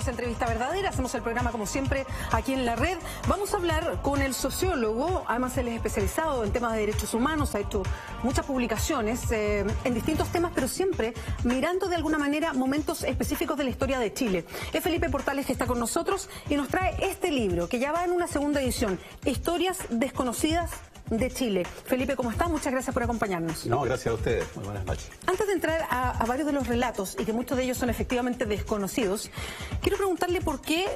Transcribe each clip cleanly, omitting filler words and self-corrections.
es Entrevista Verdadera, hacemos el programa como siempre aquí en la red. Vamos a hablar con el sociólogo, además él es especializado en temas de derechos humanos, ha hecho muchas publicaciones en distintos temas, pero siempre mirando de alguna manera momentos específicos de la historia de Chile. Es Felipe Portales que está con nosotros y nos trae este libro, que ya va en una segunda edición, Historias desconocidas de Chile. Felipe, ¿cómo está? Muchas gracias por acompañarnos. No, gracias a ustedes. Muy buenas noches. Antes de entrar a varios de los relatos, y que muchos de ellos son efectivamente desconocidos, quiero preguntarle por qué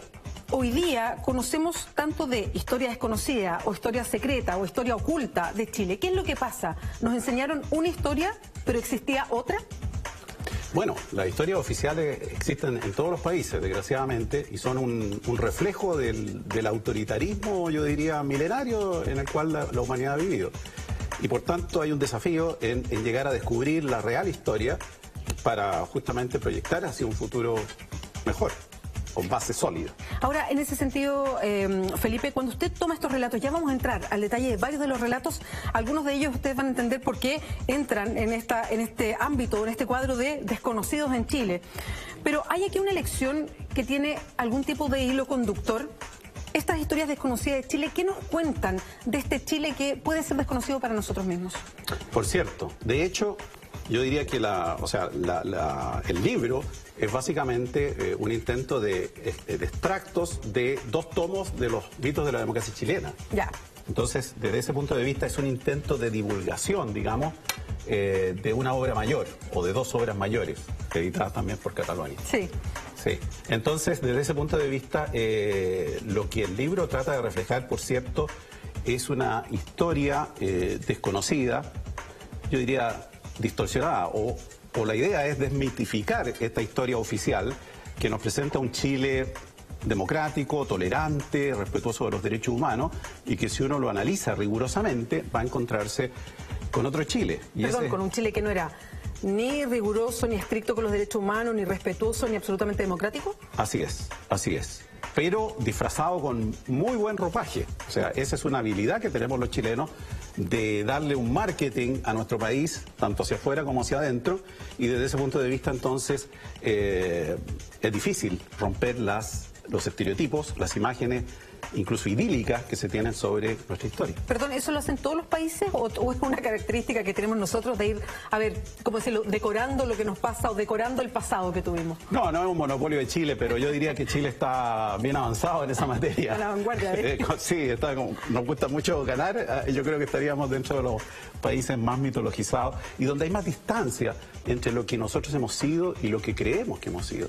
hoy día conocemos tanto de historia desconocida, o historia secreta, o historia oculta de Chile. ¿Qué es lo que pasa? ¿Nos enseñaron una historia, pero existía otra? Bueno, las historias oficiales existen en todos los países, desgraciadamente, y son un reflejo del autoritarismo, yo diría, milenario en el cual la humanidad ha vivido. Y por tanto hay un desafío en llegar a descubrir la real historia para justamente proyectar hacia un futuro mejor, con base sólida. Ahora, en ese sentido, Felipe, cuando usted toma estos relatos, ya vamos a entrar al detalle de varios de los relatos, algunos de ellos ustedes van a entender por qué entran en este ámbito, en este cuadro de desconocidos en Chile. Pero hay aquí una elección que tiene algún tipo de hilo conductor. Estas historias desconocidas de Chile, ¿qué nos cuentan de este Chile que puede ser desconocido para nosotros mismos? Por cierto, de hecho, yo diría que el libro es básicamente un intento de extractos de 2 tomos de los mitos de la democracia chilena. Ya. Entonces, desde ese punto de vista, es un intento de divulgación, digamos, de una obra mayor, o de 2 obras mayores, editadas también por Cataluña. Sí. Sí. Entonces, desde ese punto de vista, lo que el libro trata de reflejar, por cierto, es una historia desconocida, yo diría distorsionada, o la idea es desmitificar esta historia oficial que nos presenta un Chile democrático, tolerante, respetuoso de los derechos humanos, y que si uno lo analiza rigurosamente va a encontrarse con otro Chile. Con un Chile que no era ni riguroso, ni estricto con los derechos humanos, ni respetuoso, ni absolutamente democrático. Así es, pero disfrazado con muy buen ropaje. O sea, esa es una habilidad que tenemos los chilenos de darle un marketing a nuestro país, tanto hacia afuera como hacia adentro, y desde ese punto de vista entonces es difícil romper los estereotipos, las imágenes incluso idílicas que se tienen sobre nuestra historia. Perdón, ¿eso lo hacen todos los países o es una característica que tenemos nosotros de ir, a ver, ¿cómo decirlo?, decorando lo que nos pasa o decorando el pasado que tuvimos? No es un monopolio de Chile, pero yo diría que Chile está bien avanzado en esa materia. A la vanguardia, ¿eh? Sí, nos gusta mucho ganar. Yo creo que estaríamos dentro de los países más mitologizados y donde hay más distancia entre lo que nosotros hemos sido y lo que creemos que hemos sido.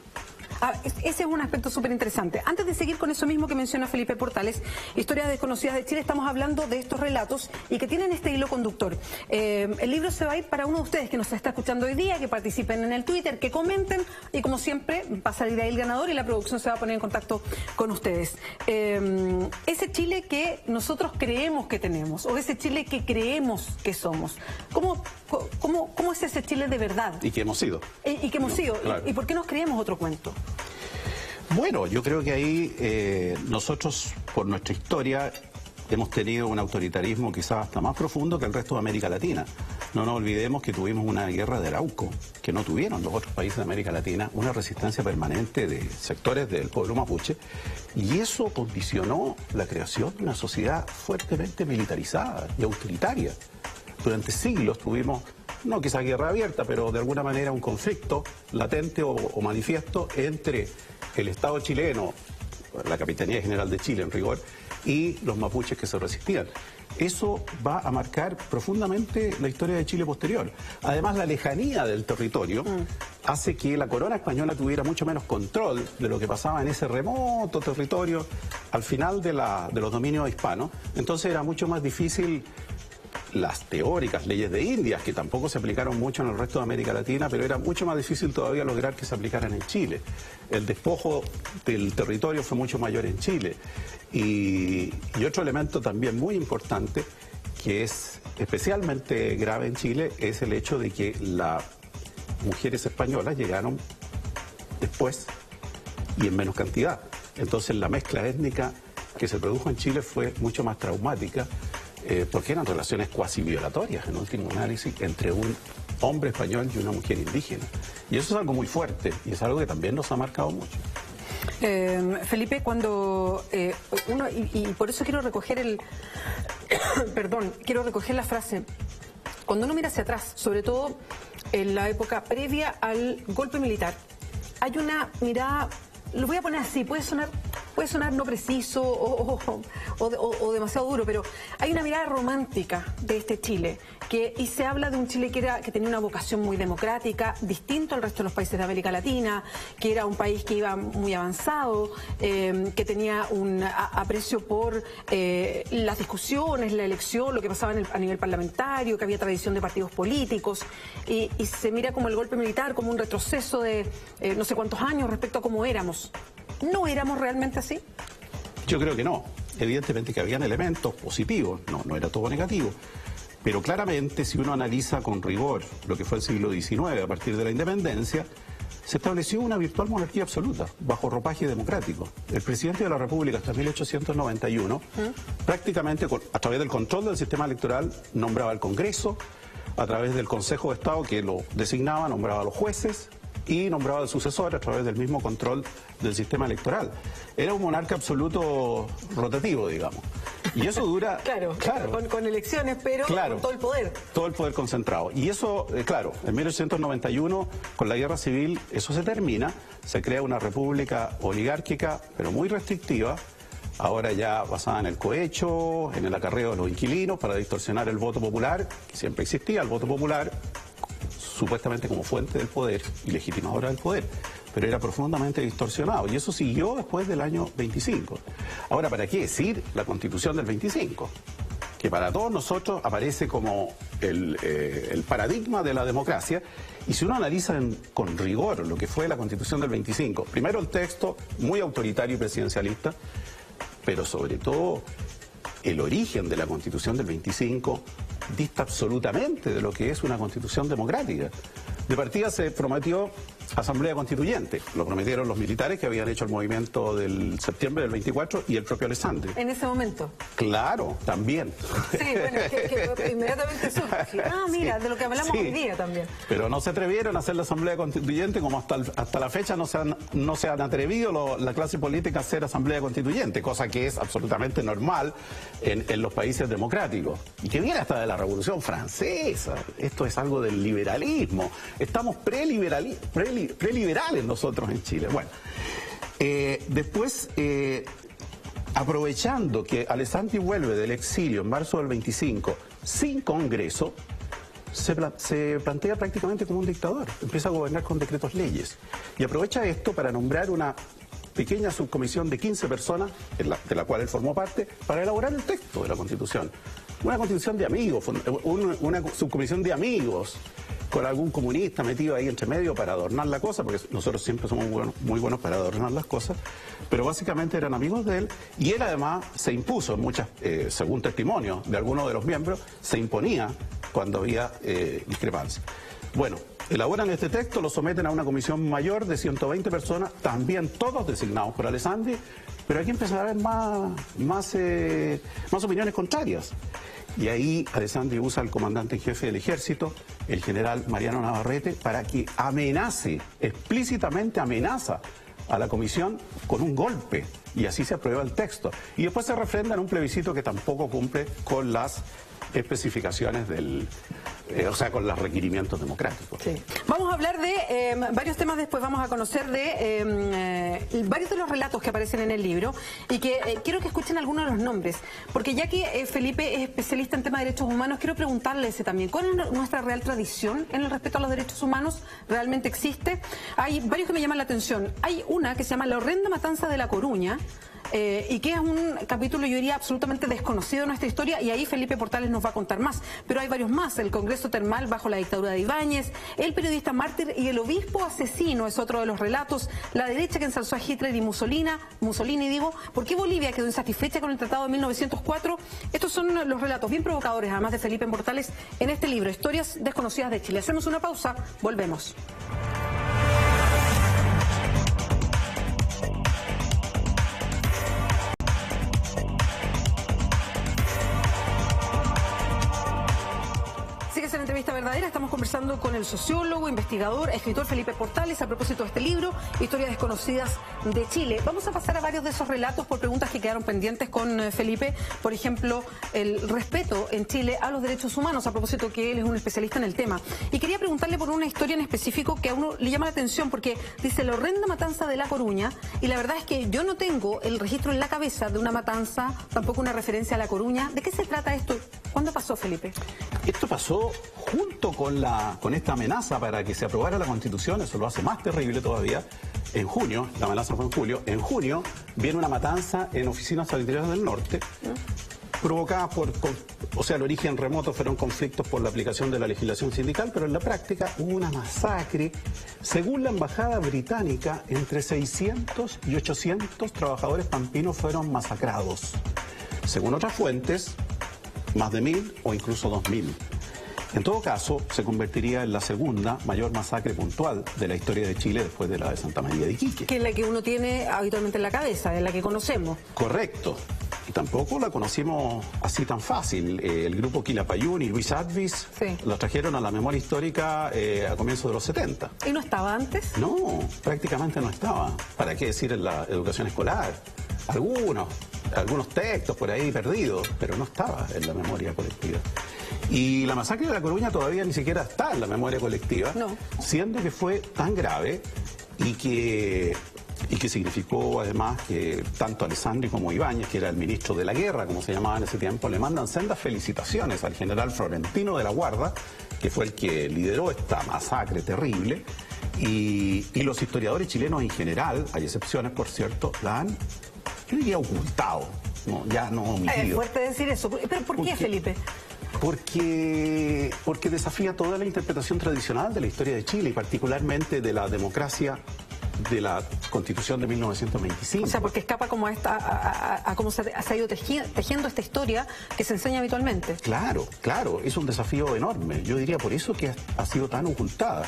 Ese es un aspecto súper interesante. Antes de seguir con eso mismo que menciona Felipe Portales, Historias desconocidas de Chile, estamos hablando de estos relatos y que tienen este hilo conductor. El libro se va a ir para uno de ustedes que nos está escuchando hoy día, que participen en el Twitter, que comenten y como siempre va a salir ahí el ganador y la producción se va a poner en contacto con ustedes. Ese Chile que nosotros creemos que tenemos o ese Chile que creemos que somos, ¿cómo es ese Chile de verdad? Y que hemos sido. Y que hemos sido. Claro. ¿Y por qué nos creemos otro cuento? Bueno, yo creo que ahí nosotros, por nuestra historia, hemos tenido un autoritarismo quizás hasta más profundo que el resto de América Latina. No nos olvidemos que tuvimos una guerra de Arauco, que no tuvieron los otros países de América Latina, una resistencia permanente de sectores del pueblo mapuche, y eso condicionó la creación de una sociedad fuertemente militarizada y autoritaria. Durante siglos tuvimos, no quizás guerra abierta, pero de alguna manera un conflicto latente o manifiesto entre el Estado chileno, la Capitanía General de Chile en rigor, y los mapuches que se resistían. Eso va a marcar profundamente la historia de Chile posterior. Además, la lejanía del territorio hace que la corona española tuviera mucho menos control de lo que pasaba en ese remoto territorio al final de los dominios hispanos. Entonces era mucho más difícil las teóricas leyes de Indias, que tampoco se aplicaron mucho en el resto de América Latina, pero era mucho más difícil todavía lograr que se aplicaran en Chile. El despojo del territorio fue mucho mayor en Chile. Y otro elemento también muy importante, que es especialmente grave en Chile, es el hecho de que las mujeres españolas llegaron después y en menos cantidad. Entonces la mezcla étnica que se produjo en Chile fue mucho más traumática, porque eran relaciones cuasi violatorias, en último análisis, entre un hombre español y una mujer indígena. Y eso es algo muy fuerte y es algo que también nos ha marcado mucho. Felipe, cuando uno, y por eso quiero recoger perdón, quiero recoger la frase, cuando uno mira hacia atrás, sobre todo en la época previa al golpe militar, hay una mirada, lo voy a poner así, puede sonar no preciso o demasiado duro, pero hay una mirada romántica de este Chile, y se habla de un Chile que tenía una vocación muy democrática, distinto al resto de los países de América Latina, que era un país que iba muy avanzado, que tenía un aprecio por las discusiones, la elección, lo que pasaba a nivel parlamentario, que había tradición de partidos políticos, y se mira como el golpe militar, como un retroceso de no sé cuántos años respecto a cómo éramos. ¿No éramos realmente así? Yo creo que no. Evidentemente que habían elementos positivos, no era todo negativo. Pero claramente, si uno analiza con rigor lo que fue el siglo XIX a partir de la independencia, se estableció una virtual monarquía absoluta, bajo ropaje democrático. El presidente de la República hasta 1891, prácticamente a través del control del sistema electoral, nombraba al Congreso, a través del Consejo de Estado que lo designaba, nombraba a los jueces, y nombraba al sucesor a través del mismo control del sistema electoral. Era un monarca absoluto rotativo, digamos. Y eso dura... claro. Con elecciones, pero con todo el poder. Todo el poder concentrado. Y eso, claro, en 1891, con la guerra civil, eso se termina. Se crea una república oligárquica, pero muy restrictiva, ahora ya basada en el cohecho, en el acarreo de los inquilinos, para distorsionar el voto popular, que siempre existía, el voto popular, supuestamente como fuente del poder y legitimadora del poder, pero era profundamente distorsionado, y eso siguió después del año 25. Ahora, ¿para qué decir la Constitución del 25? Que para todos nosotros aparece como el paradigma de la democracia, y si uno analiza con rigor lo que fue la Constitución del 25, primero el texto muy autoritario y presidencialista, pero sobre todo el origen de la Constitución del 25 dista absolutamente de lo que es una constitución democrática. De partida se prometió asamblea constituyente, lo prometieron los militares que habían hecho el movimiento del septiembre del 24 y el propio Alessandri. ¿En ese momento? Claro, también. Sí, bueno, que inmediatamente surge. Mira, sí, de lo que hablamos hoy día también. Pero no se atrevieron a hacer la asamblea constituyente, como hasta la fecha no se han atrevido la clase política a hacer asamblea constituyente, cosa que es absolutamente normal en los países democráticos. Y que viene hasta de la Revolución Francesa. Esto es algo del liberalismo. Estamos preliberales nosotros en Chile. Bueno, después, aprovechando que Alessandri vuelve del exilio en marzo del 25 sin Congreso, se plantea prácticamente como un dictador. Empieza a gobernar con decretos leyes. Y aprovecha esto para nombrar una pequeña subcomisión de 15 personas, de la cual él formó parte, para elaborar el texto de la Constitución. Una constitución de amigos, una subcomisión de amigos, con algún comunista metido ahí entre medio para adornar la cosa, porque nosotros siempre somos muy buenos para adornar las cosas, pero básicamente eran amigos de él, y él además se impuso en muchas, según testimonio de algunos de los miembros, se imponía cuando había discrepancia. Bueno, elaboran este texto, lo someten a una comisión mayor de 120 personas, también todos designados por Alessandri, pero aquí empiezan a haber más opiniones contrarias. Y ahí Alessandri usa al comandante en jefe del ejército, el general Mariano Navarrete, para que explícitamente amenaza a la comisión con un golpe, y así se aprueba el texto. Y después se refrenda en un plebiscito que tampoco cumple con las especificaciones con los requerimientos democráticos. Sí. Vamos a hablar de varios temas después, vamos a conocer de varios de los relatos que aparecen en el libro, y que quiero que escuchen algunos de los nombres, porque ya que Felipe es especialista en temas de derechos humanos, quiero preguntarle ese también. ¿Cuál es nuestra real tradición en el respeto a los derechos humanos? ¿Realmente existe? Hay varios que me llaman la atención. Hay una que se llama La horrenda matanza de La Coruña, y que es un capítulo, yo diría, absolutamente desconocido de nuestra historia, y ahí Felipe Portales nos va a contar más. Pero hay varios más: el Congreso Termal bajo la dictadura de Ibáñez, el periodista mártir y el obispo asesino es otro de los relatos, la derecha que ensalzó a Hitler y Mussolini, ¿por qué Bolivia quedó insatisfecha con el Tratado de 1904? Estos son los relatos bien provocadores, además de Felipe Portales, en este libro, Historias Desconocidas de Chile. Hacemos una pausa, volvemos. Entrevista verdadera Estamos conversando con el sociólogo, investigador, escritor Felipe Portales a propósito de este libro, Historias desconocidas de Chile. Vamos a pasar a varios de esos relatos por preguntas que quedaron pendientes con Felipe. Por ejemplo, el respeto en Chile a los derechos humanos, a propósito que él es un especialista en el tema. Y quería preguntarle por una historia en específico que a uno le llama la atención, porque dice la horrenda matanza de La Coruña, y la verdad es que yo no tengo el registro en la cabeza de una matanza, tampoco una referencia a La Coruña. ¿De qué se trata esto? ¿Cuándo pasó, Felipe? Esto pasó junto con esta amenaza para que se aprobara la Constitución. Eso lo hace más terrible todavía. En junio, la amenaza fue en julio, en junio viene una matanza en oficinas salitreras del norte, provocada el origen remoto fueron conflictos por la aplicación de la legislación sindical, pero en la práctica hubo una masacre. Según la embajada británica, entre 600 y 800 trabajadores pampinos fueron masacrados. Según otras fuentes, más de 1000 o incluso 2000. En todo caso, se convertiría en la segunda mayor masacre puntual de la historia de Chile después de la de Santa María de Iquique. Que es la que uno tiene habitualmente en la cabeza, es la que conocemos. Correcto. Y tampoco la conocimos así tan fácil. El grupo Quilapayún y Luis Advis la trajeron a la memoria histórica a comienzos de los 70. ¿Y no estaba antes? No, prácticamente no estaba. ¿Para qué decir en la educación escolar? Algunos textos por ahí perdidos, pero no estaba en la memoria colectiva. Y la masacre de La Coruña todavía ni siquiera está en la memoria colectiva, siendo que fue tan grave y que significó además que tanto Alessandri como Ibáñez, que era el ministro de la guerra, como se llamaba en ese tiempo, le mandan sendas felicitaciones al general Florentino de la Guarda, que fue el que lideró esta masacre terrible, y los historiadores chilenos en general, hay excepciones por cierto, la han, yo diría, ocultado, ya no omitido. Es fuerte decir eso, pero ¿por qué, Felipe? Porque desafía toda la interpretación tradicional de la historia de Chile y particularmente de la democracia de la Constitución de 1925. O sea, porque escapa como a cómo se ha ido tejiendo esta historia que se enseña habitualmente. Claro, es un desafío enorme. Yo diría por eso que ha sido tan ocultada.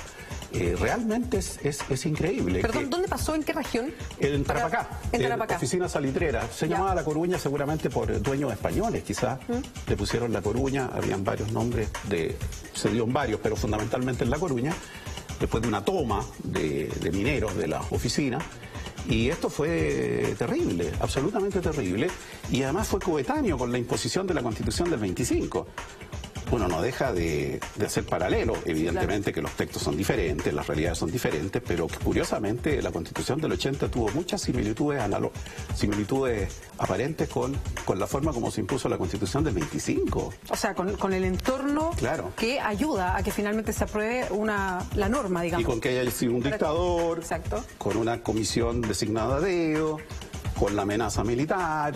Realmente es increíble. Perdón, ¿dónde pasó? ¿En qué región? En Tarapacá. En Tarapacá. Oficina salitrera. Se llamaba La Coruña seguramente por dueños españoles, quizás. Le pusieron La Coruña, habían varios nombres, se dio en varios, pero fundamentalmente en La Coruña, después de una toma de mineros de la oficina. Y esto fue terrible, absolutamente terrible. Y además fue coetáneo con la imposición de la Constitución del 25. Uno no deja de hacer paralelo, evidentemente que los textos son diferentes, las realidades son diferentes, pero curiosamente la Constitución del 80 tuvo muchas similitudes aparentes con la forma como se impuso la Constitución del 25. O sea, con el entorno que ayuda a que finalmente se apruebe la norma, digamos. Y con que haya sido un dictador, con una comisión designada a dedo, con la amenaza militar,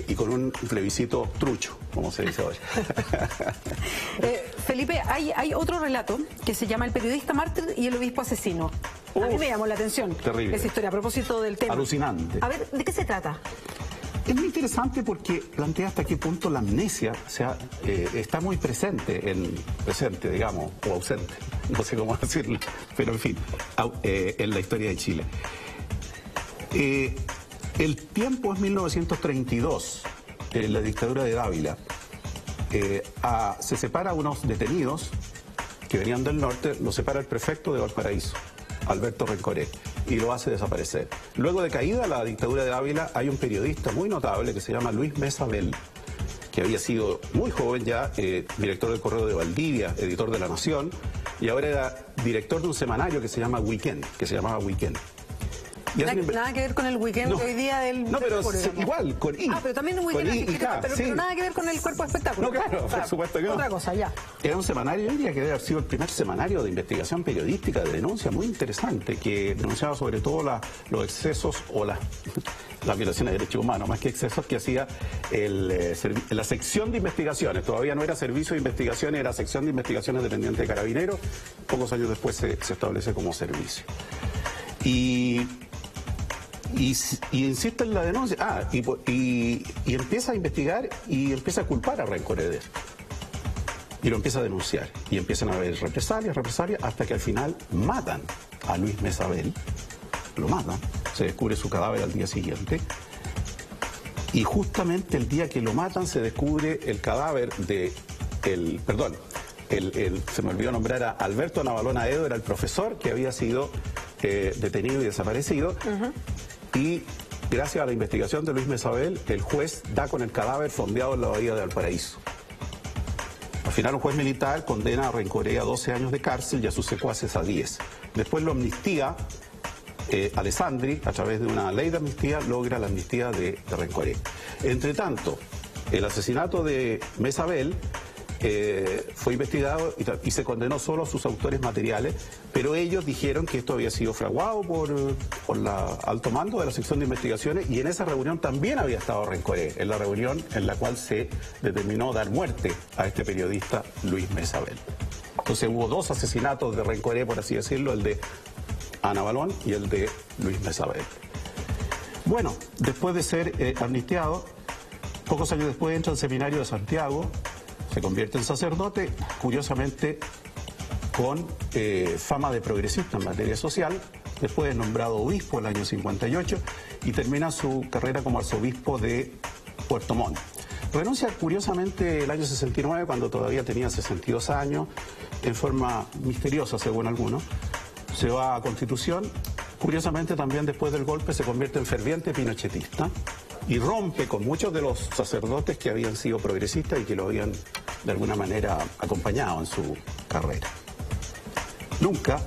y con un plebiscito trucho, como se dice hoy. Felipe, hay otro relato que se llama El periodista mártir y el obispo asesino. A mí me llamó la atención esa historia a propósito del tema. Alucinante. A ver, ¿de qué se trata? Es muy interesante porque plantea hasta qué punto la amnesia está muy presente, digamos, o ausente, no sé cómo decirlo, pero en fin, en la historia de Chile. El tiempo es 1932, la dictadura de Dávila. Se separa a unos detenidos que venían del norte, los separa el prefecto de Valparaíso, Alberto Rencoré, y lo hace desaparecer. Luego de caída la dictadura de Dávila, hay un periodista muy notable que se llama Luis Mesa Bell, que había sido muy joven ya, director del Correo de Valdivia, editor de La Nación, y ahora era director de un semanario que se llamaba Weekend. Nada que ver con el weekend hoy día del... No, pero igual, con I. Pero también un weekend, pero nada que ver con el cuerpo de espectáculo. No, claro, por supuesto que no. Otra cosa, ya. Era un semanario, yo diría que debe haber sido el primer semanario de investigación periodística, de denuncia muy interesante, que denunciaba sobre todo los excesos o las violaciones de derechos humanos, más que excesos, que hacía la sección de investigaciones. Todavía no era servicio de investigación, era sección de investigaciones dependiente de Carabineros. Pocos años después se establece como servicio. Y insiste en la denuncia. Y empieza a investigar y empieza a culpar a Rencoré. Y lo empieza a denunciar. Y empiezan a haber represalias, hasta que al final matan a Luis Mesa Bell. Lo matan. Se descubre su cadáver al día siguiente. Y justamente el día que lo matan se descubre el cadáver se me olvidó nombrar a Alberto Navalón Aedo, era el profesor que había sido detenido y desaparecido. Y gracias a la investigación de Luis Mesabel, el juez da con el cadáver fondeado en la bahía de Valparaíso. Al final un juez militar condena a Rencoré a 12 años de cárcel y a sus secuaces a 10. Después lo amnistía Alessandri, a través de una ley de amnistía, logra la amnistía de Rencoré. Entre tanto, el asesinato de Mesabel fue investigado y se condenó solo a sus autores materiales, pero ellos dijeron que esto había sido fraguado por alto mando de la sección de investigaciones, y en esa reunión también había estado Rencoré, en la reunión en la cual se determinó dar muerte a este periodista Luis Mesabel. Entonces hubo dos asesinatos de Rencoré, por así decirlo, el de Ana Balón y el de Luis Mesabel. Bueno, después de ser amnistiado, pocos años después entra al seminario de Santiago, se convierte en sacerdote, curiosamente con fama de progresista en materia social. Después es nombrado obispo en el año 58 y termina su carrera como arzobispo de Puerto Montt. Renuncia curiosamente el año 69, cuando todavía tenía 62 años, en forma misteriosa según algunos. Se va a Constitución. Curiosamente también después del golpe se convierte en ferviente pinochetista y rompe con muchos de los sacerdotes que habían sido progresistas y que lo habían de alguna manera acompañado en su carrera. Nunca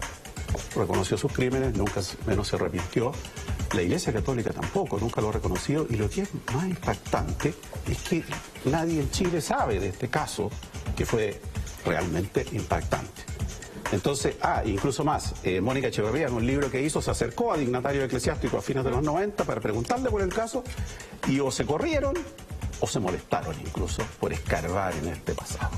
reconoció sus crímenes, nunca menos se arrepintió. La Iglesia Católica tampoco, nunca lo ha reconocido, y lo que es más impactante es que nadie en Chile sabe de este caso, que fue realmente impactante. Entonces, incluso más, Mónica Echeverría, en un libro que hizo, se acercó a dignatarios eclesiásticos a fines de los 90 para preguntarle por el caso, y o se corrieron o se molestaron incluso por escarbar en este pasado.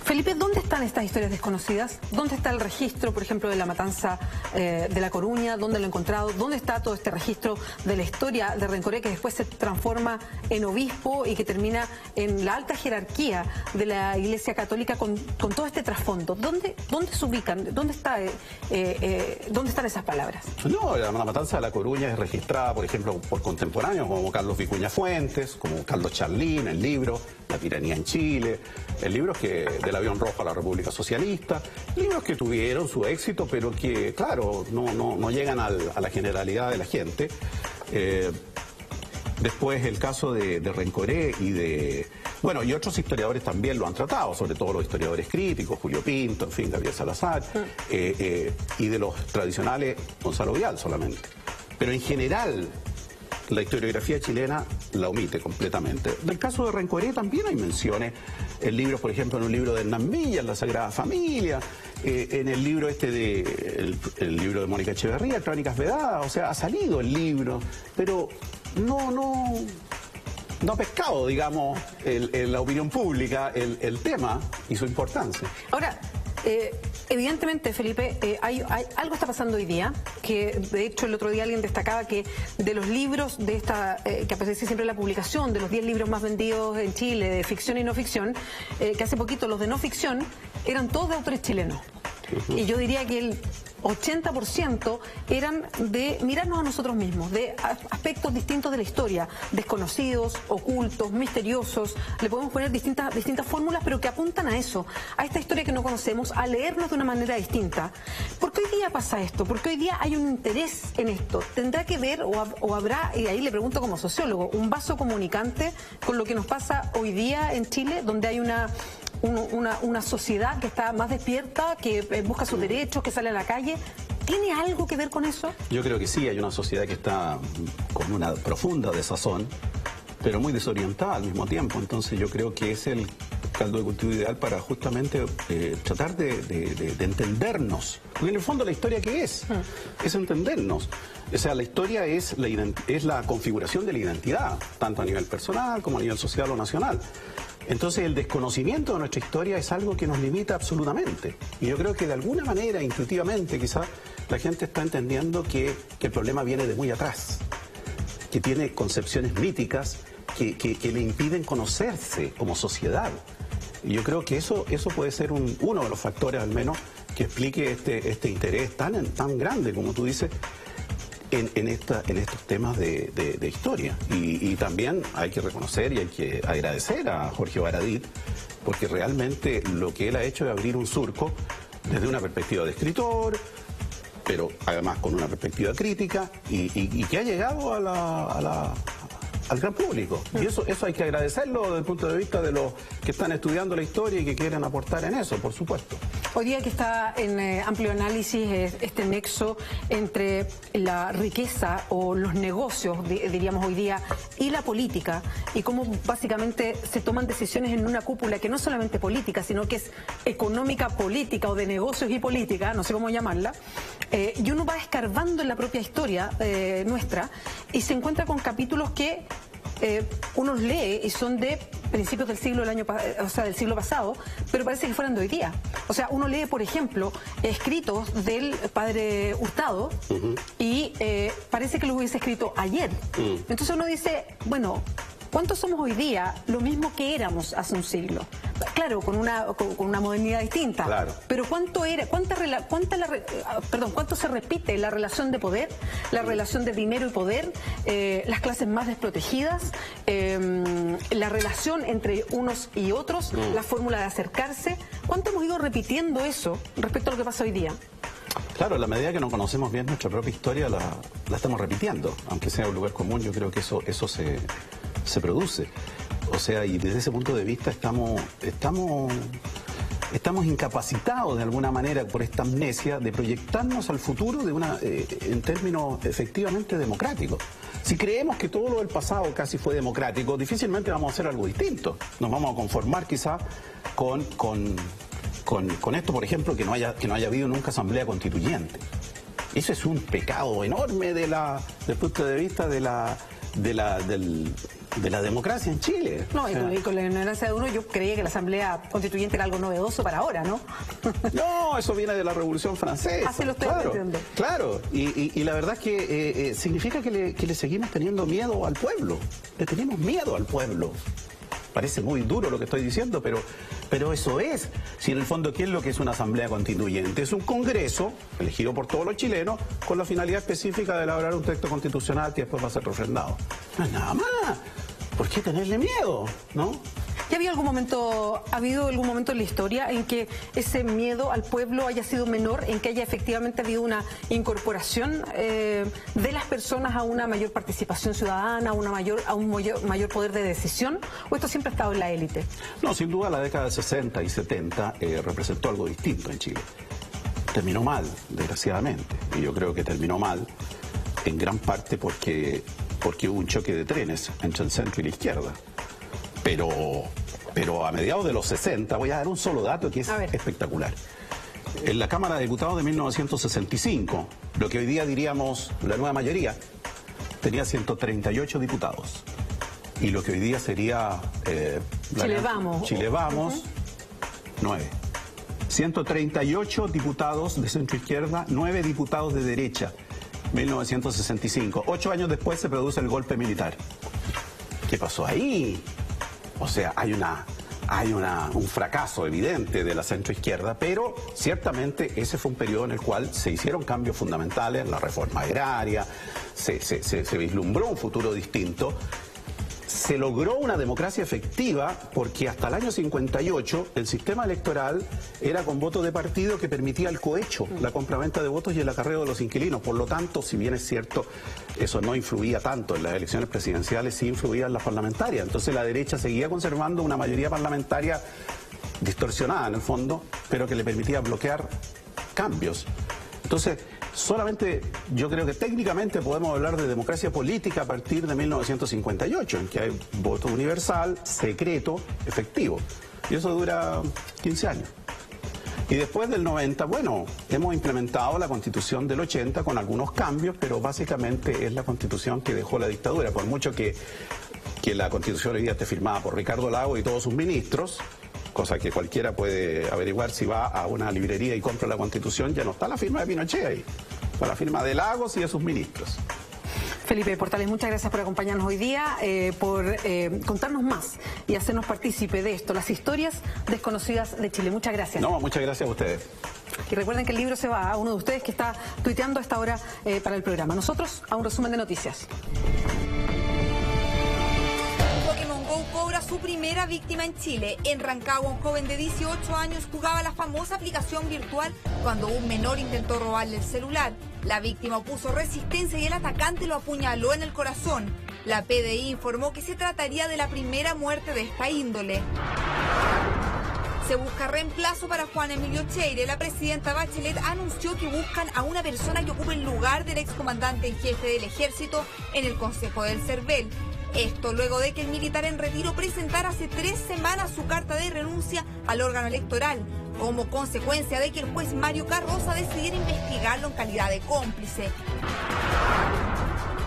Felipe, ¿dónde están estas historias desconocidas? ¿Dónde está el registro, por ejemplo, de la matanza de La Coruña? ¿Dónde lo he encontrado? ¿Dónde está todo este registro de la historia de Rencoré, que después se transforma en obispo y que termina en la alta jerarquía de la Iglesia Católica con todo este trasfondo? ¿Dónde se ubican? ¿Dónde están esas palabras? No, la matanza de La Coruña es registrada, por ejemplo, por contemporáneos como Carlos Vicuña Fuentes, como Carlos Charlín, el libro La tiranía en Chile, el libro del avión rojo a la República Socialista, libros que tuvieron su éxito, pero que, claro, no llegan a la generalidad de la gente. Después el caso de Rencoré y otros historiadores también lo han tratado, sobre todo los historiadores críticos, Julio Pinto, en fin, Gabriel Salazar, y de los tradicionales, Gonzalo Vial solamente. Pero en general, la historiografía chilena la omite completamente. Del caso de Rencoré también hay menciones en libros, por ejemplo, en un libro de Hernán Milla, en La Sagrada Familia, en el libro el libro de Mónica Echeverría, Crónicas Vedadas. O sea, ha salido el libro, pero no ha pescado, digamos, en la opinión pública el tema y su importancia. Ahora, evidentemente, Felipe, algo está pasando hoy día, que de hecho el otro día alguien destacaba que de los libros de esta, que aparece siempre en la publicación, de los 10 libros más vendidos en Chile, de ficción y no ficción, que hace poquito los de no ficción eran todos de autores chilenos. Y yo diría que el 80% eran de mirarnos a nosotros mismos, de aspectos distintos de la historia, desconocidos, ocultos, misteriosos. Le podemos poner distintas fórmulas, pero que apuntan a eso, a esta historia que no conocemos, a leernos de una manera distinta. ¿Por qué hoy día pasa esto? Porque hoy día hay un interés en esto. ¿Tendrá que ver o habrá, y ahí le pregunto como sociólogo, un vaso comunicante con lo que nos pasa hoy día en Chile, donde hay una sociedad que está más despierta, que busca sus derechos, que sale a la calle? ¿Tiene algo que ver con eso? Yo creo que sí, hay una sociedad que está con una profunda desazón, pero muy desorientada al mismo tiempo. Entonces yo creo que es el caldo de cultivo ideal para justamente tratar de entendernos. Porque en el fondo la historia, ¿qué es? Es entendernos. O sea, la historia es la configuración de la identidad, tanto a nivel personal como a nivel social o nacional. Entonces el desconocimiento de nuestra historia es algo que nos limita absolutamente. Y yo creo que de alguna manera, intuitivamente, quizás la gente está entendiendo que el problema viene de muy atrás, que tiene concepciones míticas que le impiden conocerse como sociedad. Y yo creo que eso puede ser uno de los factores, al menos, que explique este interés tan grande, como tú dices, en estos temas de historia. Y también hay que reconocer y hay que agradecer a Jorge Baradit porque realmente lo que él ha hecho es abrir un surco desde una perspectiva de escritor, pero además con una perspectiva crítica y que ha llegado al gran público. Y eso hay que agradecerlo desde el punto de vista de los que están estudiando la historia y que quieren aportar en eso, por supuesto. Hoy día que está en amplio análisis este nexo entre la riqueza o los negocios, diríamos hoy día, y la política, y cómo básicamente se toman decisiones en una cúpula que no es solamente política, sino que es económica, política o de negocios y política, no sé cómo llamarla, y uno va escarbando en la propia historia nuestra y se encuentra con capítulos que uno lee y son de principios del siglo del siglo pasado, pero parece que fueran de hoy día. O sea, uno lee, por ejemplo, escritos del padre Hurtado y parece que los hubiese escrito ayer. Entonces uno dice, bueno, ¿cuántos somos hoy día? Lo mismo que éramos hace un siglo. Claro, con una modernidad distinta. Claro. Pero ¿cuánto se repite la relación de poder, la relación de dinero y poder, las clases más desprotegidas, la relación entre unos y otros, la fórmula de acercarse? ¿Cuánto hemos ido repitiendo eso respecto a lo que pasa hoy día? Claro, en la medida que no conocemos bien nuestra propia historia, la estamos repitiendo. Aunque sea un lugar común, yo creo que eso se produce. O sea, y desde ese punto de vista estamos incapacitados de alguna manera por esta amnesia de proyectarnos al futuro en términos efectivamente democráticos. Si creemos que todo lo del pasado casi fue democrático, difícilmente vamos a hacer algo distinto. Nos vamos a conformar quizá con esto, por ejemplo, que no haya habido nunca asamblea constituyente. Eso es un pecado enorme del punto de vista de la democracia en Chile. No, y con la ignorancia de uno, yo creía que la Asamblea Constituyente era algo novedoso para ahora, ¿no? No, eso viene de la Revolución Francesa. Así lo estoy entendiendo. Claro, y la verdad es que significa que le seguimos teniendo miedo al pueblo. Le tenemos miedo al pueblo. Parece muy duro lo que estoy diciendo, pero eso es. Si en el fondo, ¿qué es lo que es una asamblea constituyente? Es un congreso elegido por todos los chilenos con la finalidad específica de elaborar un texto constitucional que después va a ser refrendado. No es nada más. ¿Por qué tenerle miedo? ¿No? ¿Ya ha habido algún momento en la historia en que ese miedo al pueblo haya sido menor, en que haya efectivamente habido una incorporación de las personas a una mayor participación ciudadana, a un mayor poder de decisión? ¿O esto siempre ha estado en la élite? No, sin duda la década de 60 y 70 representó algo distinto en Chile. Terminó mal, desgraciadamente. Y yo creo que terminó mal en gran parte porque hubo un choque de trenes entre el centro y la izquierda. Pero a mediados de los 60, voy a dar un solo dato que es espectacular. En la Cámara de Diputados de 1965, lo que hoy día diríamos la nueva mayoría, tenía 138 diputados. Y lo que hoy día sería... Chile Vamos, 9. 138 diputados de centro izquierda, 9 diputados de derecha. 1965. 8 años después se produce el golpe militar. ¿Qué pasó ahí? O sea, hay un fracaso evidente de la centroizquierda, pero ciertamente ese fue un periodo en el cual se hicieron cambios fundamentales, la reforma agraria, se vislumbró un futuro distinto. Se logró una democracia efectiva porque hasta el año 58 el sistema electoral era con voto de partido que permitía el cohecho, la compraventa de votos y el acarreo de los inquilinos. Por lo tanto, si bien es cierto, eso no influía tanto en las elecciones presidenciales, sí influía en las parlamentarias. Entonces la derecha seguía conservando una mayoría parlamentaria distorsionada en el fondo, pero que le permitía bloquear cambios. Entonces, solamente yo creo que técnicamente podemos hablar de democracia política a partir de 1958, en que hay voto universal, secreto, efectivo. Y eso dura 15 años. Y después del 90, bueno, hemos implementado la Constitución del 80 con algunos cambios, pero básicamente es la Constitución que dejó la dictadura. Por mucho que la Constitución hoy día esté firmada por Ricardo Lagos y todos sus ministros, cosa que cualquiera puede averiguar si va a una librería y compra la Constitución, ya no está la firma de Pinochet ahí, está la firma de Lagos y de sus ministros. Felipe Portales, muchas gracias por acompañarnos hoy día, por contarnos más y hacernos partícipe de esto, las historias desconocidas de Chile. Muchas gracias. No, muchas gracias a ustedes. Y recuerden que el libro se va a uno de ustedes que está tuiteando a esta hora para el programa. Nosotros a un resumen de noticias. Pokémon Go cobra su primera víctima en Chile. En Rancagua, un joven de 18 años jugaba la famosa aplicación virtual cuando un menor intentó robarle el celular. La víctima opuso resistencia y el atacante lo apuñaló en el corazón. La PDI informó que se trataría de la primera muerte de esta índole. Se busca reemplazo para Juan Emilio Cheire. La presidenta Bachelet anunció que buscan a una persona que ocupe el lugar del excomandante en jefe del ejército en el Consejo del CERVEL. Esto luego de que el militar en retiro presentara hace 3 semanas su carta de renuncia al órgano electoral, como consecuencia de que el juez Mario Carroza decidiera investigarlo en calidad de cómplice.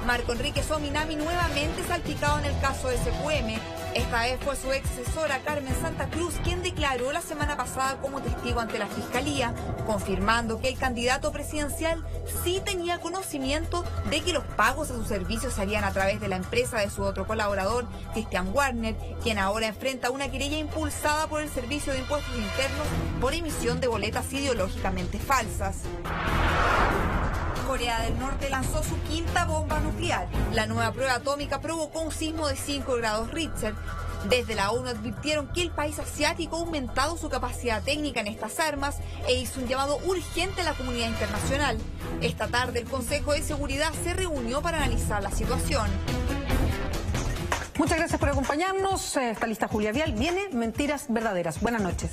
Marco Enrique Sominami nuevamente salpicado en el caso de SQM. Esta vez fue su exasesora Carmen Santa Cruz quien declaró la semana pasada como testigo ante la Fiscalía, confirmando que el candidato presidencial sí tenía conocimiento de que los pagos a sus servicios se harían a través de la empresa de su otro colaborador, Christian Warner, quien ahora enfrenta una querella impulsada por el Servicio de Impuestos Internos por emisión de boletas ideológicamente falsas. Corea del Norte lanzó su 5ª bomba nuclear. La nueva prueba atómica provocó un sismo de 5 grados Richter. Desde la ONU advirtieron que el país asiático ha aumentado su capacidad técnica en estas armas e hizo un llamado urgente a la comunidad internacional. Esta tarde el Consejo de Seguridad se reunió para analizar la situación. Muchas gracias por acompañarnos. Está lista Julia Vial. Viene Mentiras Verdaderas. Buenas noches.